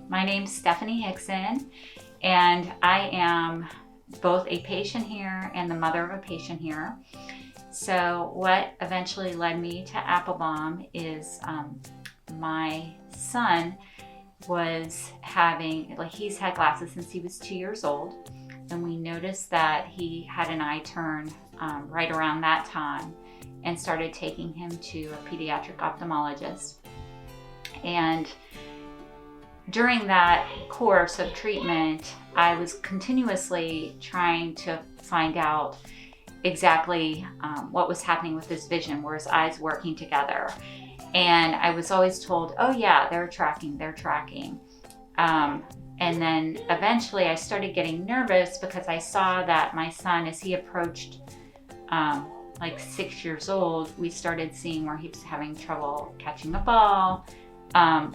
My name's Stephanie Hickson, and I am both a patient here and the mother of a patient here. So what eventually led me to Applebaum is my son was having, he's had glasses since he was 2 years old, and we noticed that he had an eye turn right around that time and started taking him to a pediatric ophthalmologist. And during that course of treatment, I was continuously trying to find out exactly what was happening with his vision. Were his eyes working together? And I was always told, oh yeah, they're tracking. And then eventually I started getting nervous because I saw that my son, as he approached 6 years old, we started seeing where he was having trouble catching a ball.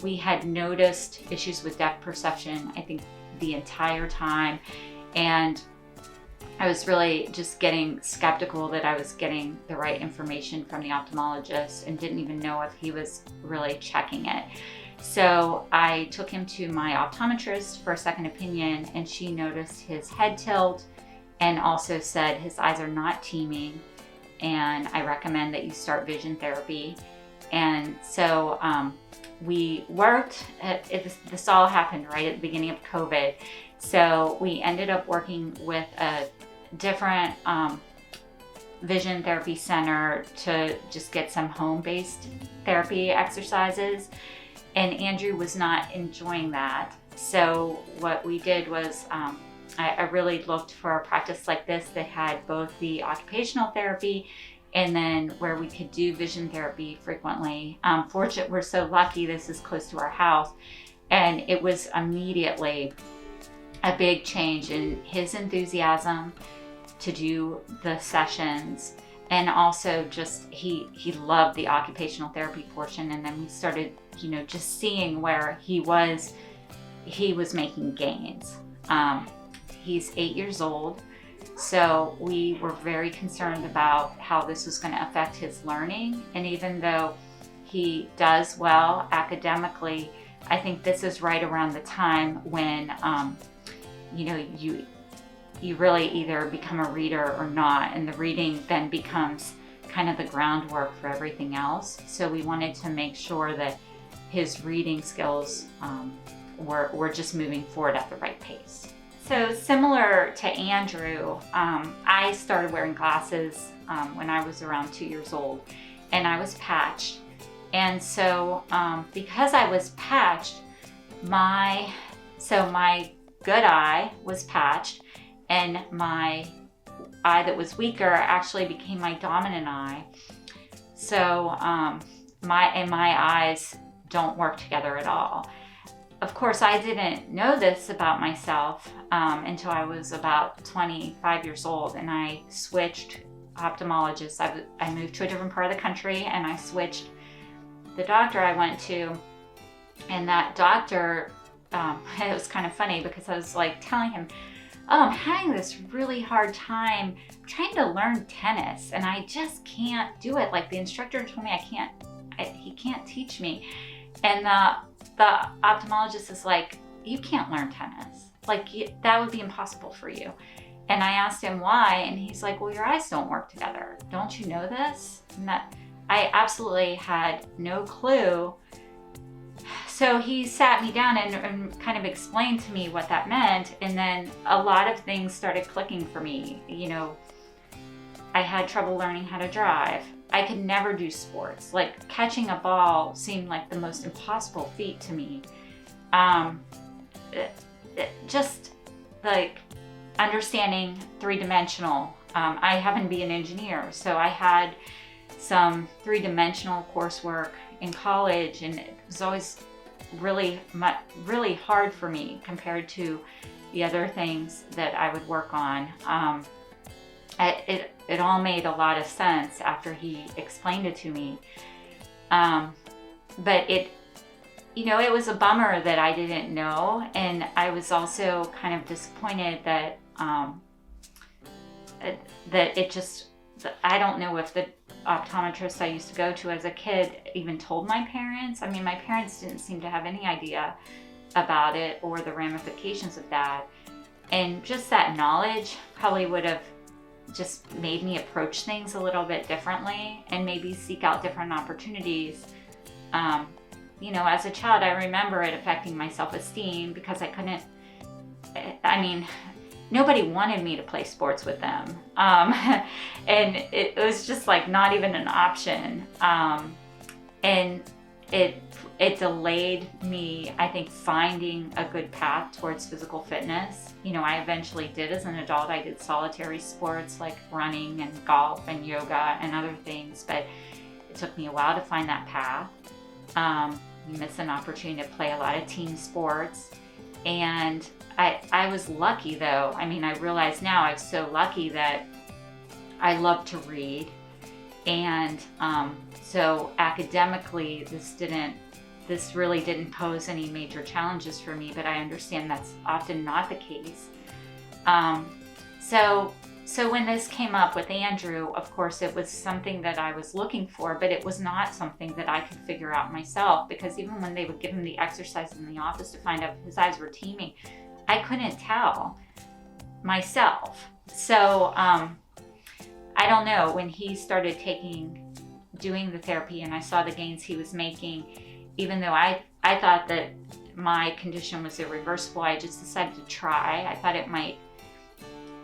We had noticed issues with depth perception, I think, the entire time. And I was really just getting skeptical that I was getting the right information from the ophthalmologist and didn't even know if he was really checking it. So I took him to my optometrist for a second opinion, and she noticed his head tilt and also said his eyes are not teaming, and I recommend that you start vision therapy. And so we worked, this all happened right at the beginning of COVID. So we ended up working with a different vision therapy center to just get some home-based therapy exercises. And Andrew was not enjoying that. So what we did was I really looked for a practice like this that had both the occupational therapy and then where we could do vision therapy frequently. Fortunately, we're so lucky this is close to our house. And it was immediately a big change in his enthusiasm to do the sessions. And also just, he loved the occupational therapy portion. And then we started, just seeing where he was making gains. He's 8 years old. So we were very concerned about how this was going to affect his learning. And even though he does well academically, I think this is right around the time when, you really either become a reader or not. And the reading then becomes kind of the groundwork for everything else. So we wanted to make sure that his reading skills were just moving forward at the right pace. So similar to Andrew, I started wearing glasses when I was around 2 years old, and I was patched. And so because I was patched, my good eye was patched, and my eye that was weaker actually became my dominant eye. So my eyes don't work together at all. Of course, I didn't know this about myself until I was about 25 years old, and I switched ophthalmologists. I moved to a different part of the country, and I switched the doctor I went to. And that doctor, it was kind of funny because I was telling him, oh, I'm having this really hard time trying to learn tennis, and I just can't do it. The instructor told me he can't teach me. And the ophthalmologist is like, you can't learn tennis. That would be impossible for you. And I asked him why, and he's like, well, your eyes don't work together. Don't you know this? And that I absolutely had no clue. So he sat me down and kind of explained to me what that meant. And then a lot of things started clicking for me. I had trouble learning how to drive. I could never do sports. Catching a ball seemed like the most impossible feat to me. Just understanding three-dimensional. I happen to be an engineer, so I had some three-dimensional coursework in college, and it was always really hard for me compared to the other things that I would work on. It all made a lot of sense after he explained it to me. But it was a bummer that I didn't know, and I was also kind of disappointed that I don't know if the optometrist I used to go to as a kid even told my parents. I mean, my parents didn't seem to have any idea about it or the ramifications of that. And just that knowledge probably would have just made me approach things a little bit differently and maybe seek out different opportunities. As a child, I remember it affecting my self-esteem because nobody wanted me to play sports with them. And it was just like not even an option. And it delayed me, I think, finding a good path towards physical fitness. I eventually did as an adult. I did solitary sports like running and golf and yoga and other things, but it took me a while to find that path. You miss an opportunity to play a lot of team sports. And I was lucky though. I realize now I'm so lucky that I love to read. And so academically, this really didn't pose any major challenges for me, but I understand that's often not the case. So when this came up with Andrew, of course, it was something that I was looking for, but it was not something that I could figure out myself, because even when they would give him the exercises in the office to find out if his eyes were teaming, I couldn't tell myself. So I don't know, when he started doing the therapy and I saw the gains he was making, even though I thought that my condition was irreversible, I just decided to try. I thought it might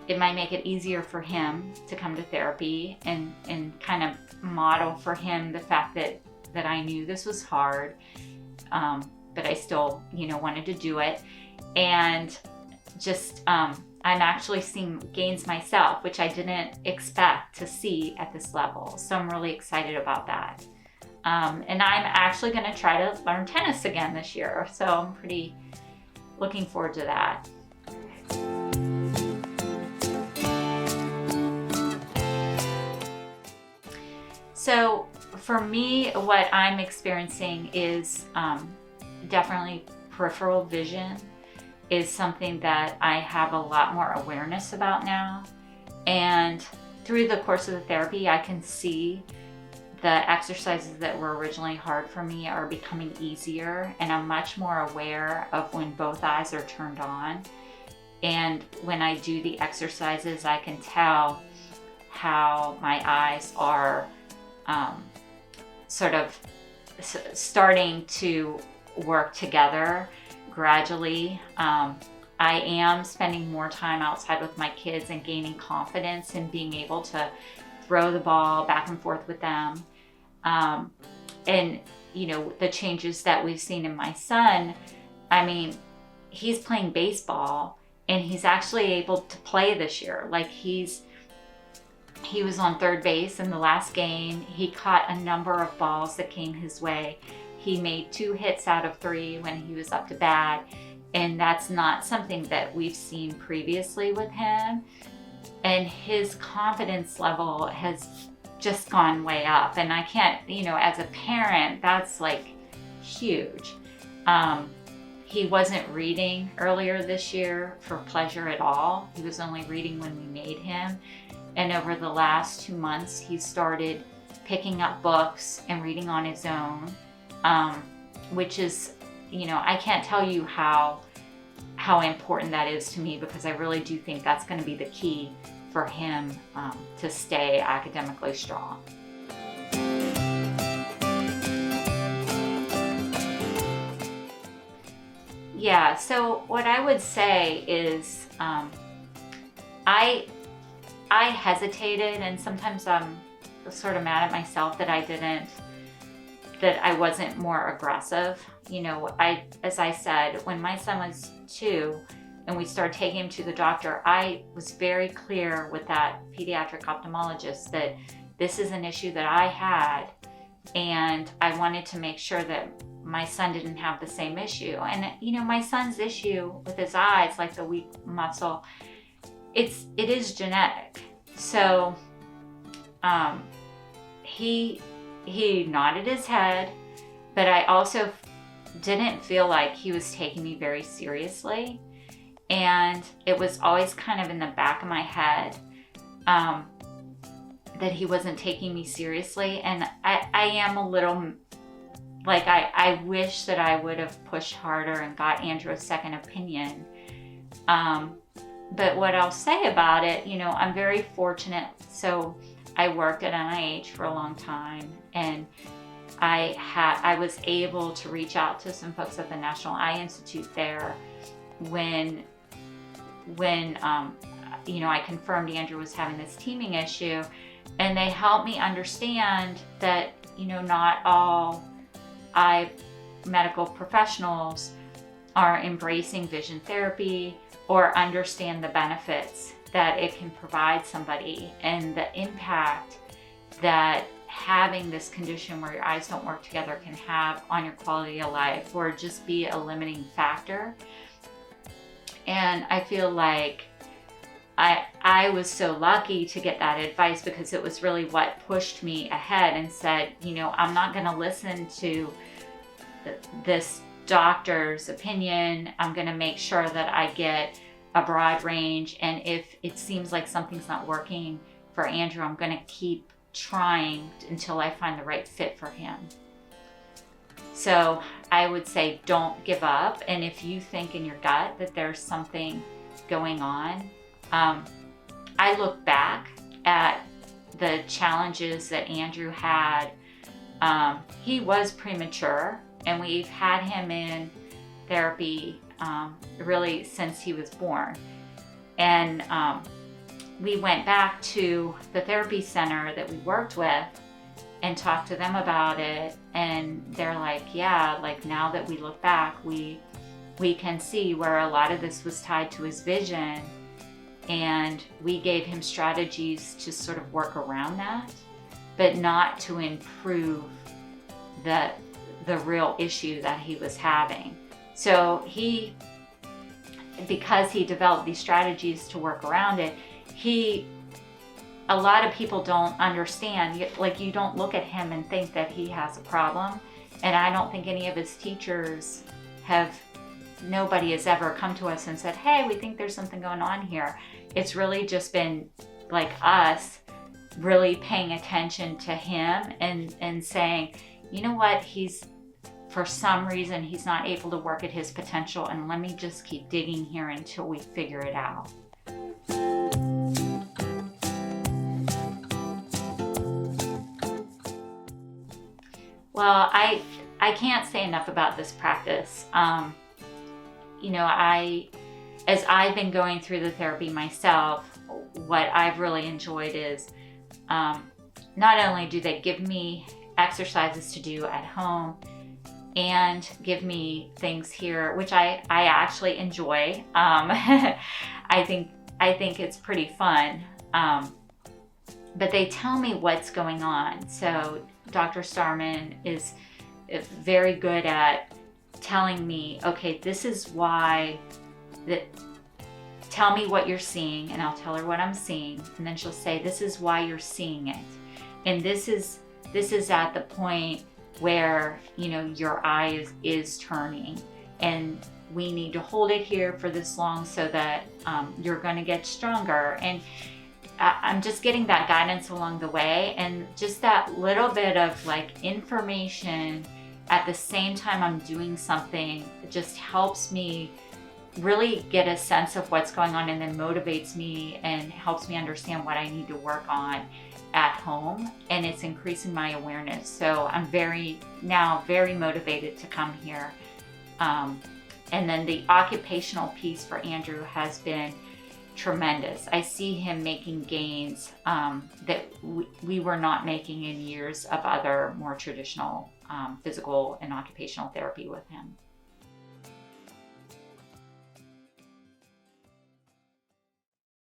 make it easier for him to come to therapy and kind of model for him the fact that I knew this was hard, but I still, wanted to do it. And just, I'm actually seeing gains myself, which I didn't expect to see at this level. So I'm really excited about that. And I'm actually going to try to learn tennis again this year. So I'm pretty looking forward to that. So for me, what I'm experiencing is definitely peripheral vision is something that I have a lot more awareness about now. And through the course of the therapy, I can see the exercises that were originally hard for me are becoming easier, and I'm much more aware of when both eyes are turned on. And when I do the exercises, I can tell how my eyes are sort of starting to work together gradually. I am spending more time outside with my kids and gaining confidence in being able to throw the ball back and forth with them. And the changes that we've seen in my son, he's playing baseball and he's actually able to play this year. Like he was on third base in the last game. He caught a number of balls that came his way. He made 2 hits out of 3 when he was up to bat. And that's not something that we've seen previously with him. And his confidence level has just gone way up. And I can't, as a parent, that's like huge. He wasn't reading earlier this year for pleasure at all. He was only reading when we made him. And over the last 2 months, he started picking up books and reading on his own, which is, I can't tell you how important that is to me, because I really do think that's going to be the key for him to stay academically strong. Yeah, so what I would say is I hesitated, and sometimes I'm sort of mad at myself that I wasn't more aggressive. As I said, when my son was 2 and we started taking him to the doctor, I was very clear with that pediatric ophthalmologist that this is an issue that I had, and I wanted to make sure that my son didn't have the same issue. And my son's issue with his eyes, like the weak muscle, it is genetic. So he nodded his head, but I also didn't feel like he was taking me very seriously. And it was always kind of in the back of my head that he wasn't taking me seriously. And I am a little like I wish that I would have pushed harder and got Andrew a second opinion. But what I'll say about it, I'm very fortunate. So I worked at NIH for a long time, and I was able to reach out to some folks at the National Eye Institute there when I confirmed Andrew was having this teaming issue, and they helped me understand that not all eye medical professionals are embracing vision therapy or understand the benefits that it can provide somebody, and the impact that having this condition where your eyes don't work together can have on your quality of life, or just be a limiting factor. And I feel like I was so lucky to get that advice, because it was really what pushed me ahead and said, I'm not going to listen to this doctor's opinion. I'm going to make sure that I get a broad range. And if it seems like something's not working for Andrew, I'm going to keep trying until I find the right fit for him. So I would say, don't give up. And if you think in your gut that there's something going on, I look back at the challenges that Andrew had. He was premature, and we've had him in therapy really since he was born. And we went back to the therapy center that we worked with and talked to them about it, and they're like, yeah, like now that we look back, we can see where a lot of this was tied to his vision, and we gave him strategies to sort of work around that, but not to improve the real issue that he was having. So because he developed these strategies to work around it, a lot of people don't understand, like you don't look at him and think that he has a problem. And I don't think any of his teachers nobody has ever come to us and said, hey, we think there's something going on here. It's really just been like us really paying attention to him and saying, you know what, for some reason, he's not able to work at his potential, and let me just keep digging here until we figure it out. Well, I can't say enough about this practice. As I've been going through the therapy myself, what I've really enjoyed is not only do they give me exercises to do at home and give me things here, which I actually enjoy. I think it's pretty fun. But they tell me what's going on. So Dr. Starman is very good at telling me, okay, this is why tell me what you're seeing, and I'll tell her what I'm seeing, and then she'll say, this is why you're seeing it, and this is at the point where your eye is turning, and we need to hold it here for this long so that you're going to get stronger. And I'm just getting that guidance along the way, and just that little bit of like information at the same time I'm doing something, it just helps me really get a sense of what's going on, and then motivates me and helps me understand what I need to work on at home, and it's increasing my awareness. So I'm very motivated to come here. And then the occupational piece for Andrew has been tremendous. I see him making gains that we were not making in years of other more traditional physical and occupational therapy with him.